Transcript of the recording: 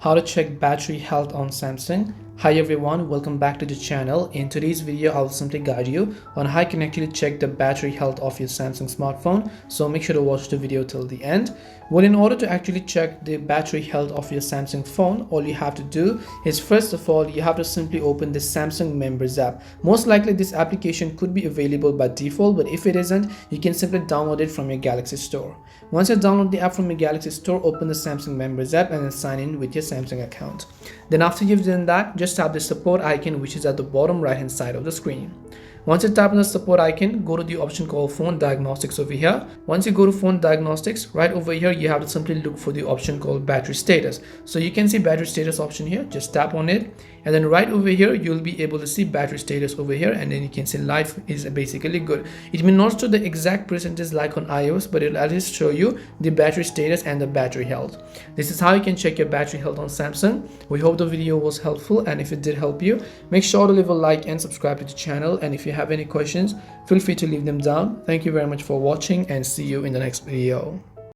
How to check battery health on Samsung. Hi everyone, welcome back to the channel. In today's video, I will simply guide you on how you can actually check the battery health of your Samsung smartphone. So make sure to watch the video till the end. Well, in order to actually check the battery health of your Samsung phone, all you have to do is first of all, you have to simply open the Samsung Members app. Most likely this application could be available by default, but if it isn't, you can simply download it from your Galaxy Store. Once you download the app from your Galaxy Store, open the Samsung Members app and then sign in with your Samsung account. Then after you've done that, just tap the support icon, which is at the bottom right hand side of the screen. Once you tap on the support icon, go to the option called phone diagnostics over here. Once you go to phone diagnostics, right over here you have to simply look for the option called battery status. So you can see battery status option here, just tap on it, and then right over here you'll be able to see battery status over here, and then you can see life is basically good. It may not show the exact percentage like on iOS, but it'll at least show you the battery status and the battery health. This is how you can check your battery health on Samsung. We hope the video was helpful, and if it did help you, make sure to leave a like and subscribe to the channel. And if you have any questions, feel free to leave them down. Thank you very much for watching, and see you in the next video.